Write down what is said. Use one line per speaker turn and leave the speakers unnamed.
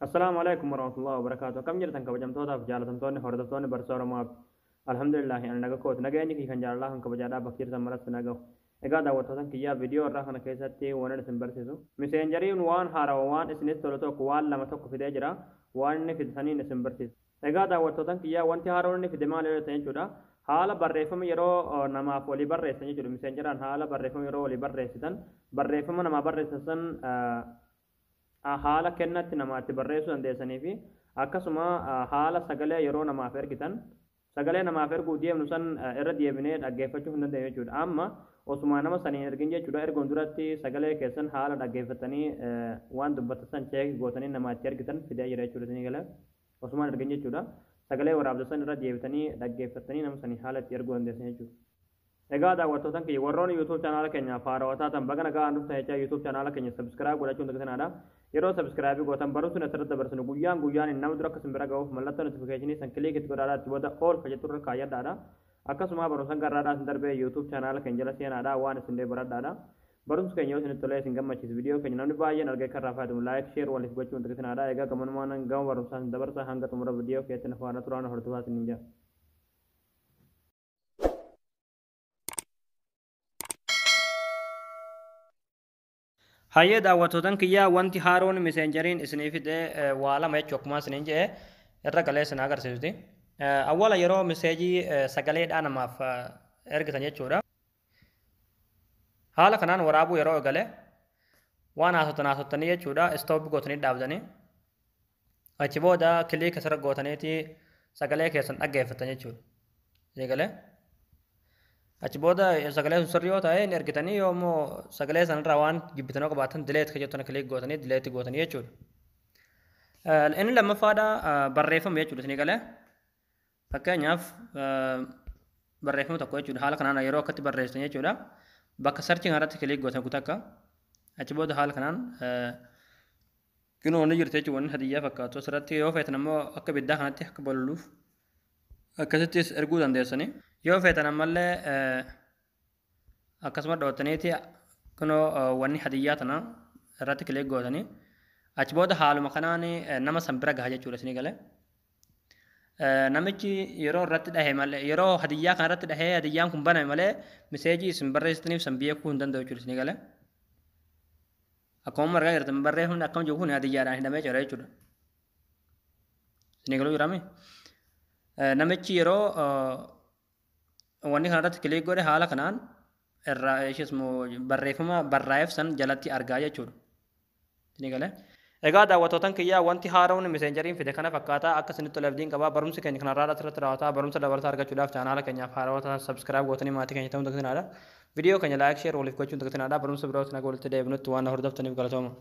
السلام عليكم ورحمة الله وبركاته. كم جرتن كبجمتوتا في جالتمتوني هردفتوني برسورة ما الحمد لله أنا نجا كوت نجا إني كي كان جال الله كبجادا بكير سمرت نجا إجا دعوتوتن كيا فيديو راهنا كيساتي وانا نسمبرسيسو مسنجري وان هارا وان اسنيت تلتو كوال لما تكو في دجرا وان في ثاني نسمبرسيس إجا دعوتوتن كيا وان تهارون في دمال تنجودا حالا بريفم يرو نما فولي بريسن يجود مسنجران حالا بريفم يرو ولي بريسن بريفم نما بريسن haala kennatti namaatti barreessuu dandeessanii fi akkasuma haala sagalee yeroo namaaf ergitan sagalee namaaf erguu deemnu san irra deebinee dhaggeeffachuu hin dandeenyu jechuudha. Amma osuma nama saniin ergin jechuudha ergoon duratti sagalee keessan haala dhaggeeffatanii waan dubbatan cheek gootanii namaatti ergitan fidee jira jechuudha. Isin galee osuma ergin jechuudha sagalee waraabessan irra deebitanii dhaggeeffatanii nama sanii haala itti erguu dandeessan jechuudha. Egaa daawwattoota keenya warroon YouTube channel keenya faarawwataa tan bagana gahaan dhuftan jecha YouTube channel keenya subscribe godhachuun daggatanaadha. Yeroo subscribe gootan barumsa asirratti dabarsinu guyyaan nama dura akka simbira ga'uuf mallattoo notification san click itti godhaadha itti booda all ka jettu irra kaayyadhaadha. Akkasuma barumsa garraadhaa sin darbee YouTube channel keenya jala seenaadha waan isin baradhaadha. Barumsa keenya yoo isin tolee isin gammachiisu video keenya namni baay'een argee kan raafatu like share waliif gochuun daggatanaadha. Egaa gamanumaan gama barumsaa sin dabarsa hanga xumura video keetti nafaana turaan hordofaa sin jira. Hayyee daawwattoota kiyyaa wanti haaroon meseenjeriin isiniif fidee waa lama jechuudha akkuma isiniin jedhe irra galee isin agarsiisuti. Awwaala yeroo meseejii sagaleedhaa namaaf ergitan jechuudha. Haala kanaan waraabuu yeroo eegale waan haasoftan jechuudha istooppi gootanii dhaabdanii achi booda kiliika asirra gootaniiti sagalee keessan dhaggeeffatan jechuudha. Eegalee. Achi booda sagalee sirrii yoo ta'e ni ergitanii yoommoo sagalee sanarraa waan jibbitanii qabaatan dileet ka jettan kilik gootanii dileetti gootanii jechuudha. Inni lammaffaadha barreeffama jechuudha isin galee fakkeenyaaf barreeffama tokko jechuudha haala kanaan yeroo akkatti barreessan jechuudha bakka sarchii kanarratti kilik gootan kutakka achi booda haala kanaan kinoo ni jirti jechuudha wanni hadiyyaa fakkaatu asirratti yoo feetan ammoo akka biddaa kanatti akka bololuuf akkasittis erguu dandeessanii yoo feetan ammallee akkasuma dhootaniiti kunoo wanni hadiyyaa tana irratti kilik gootanii achi booda haaluma kanaan nama san bira gaha jechuudha isin galee namichi yeroo irratti dhahe malee yeroo hadiyyaa kana irratti dhahee hadiyyaan kun baname malee meseejii isin barreessitaniif san beekuu hin danda'u jechuudha isin galee akkuma margaa jirtan barreeffamni akkam jiru kun hadiyyaadhaan hidhamee jira jechuudha isin galuu jirame namichi yeroo wanni kanarratti kilik godhe haala kanaan irraa isheesmoo barreeffama barraa'eef san jalatti argaa jechuudha. Isin galee. Egaa daawwattoota kiyyaa wanti haaroon meseenjeriin fide kana fakkaata akka isinitti tolabdiin qabaa barumsi keenya kanarraa asirratti raawwataa barumsa dabalataa argachuudhaaf chaanaala keenyaaf haarawwataa subscribe gootanii maatii keenya ta'uun daggatinaadha. Viidiyoo keenya like share waliif gochuun daggatinaadha barumsa birootti nagaa walitti deebinutti waan hordoftaniif galatooma.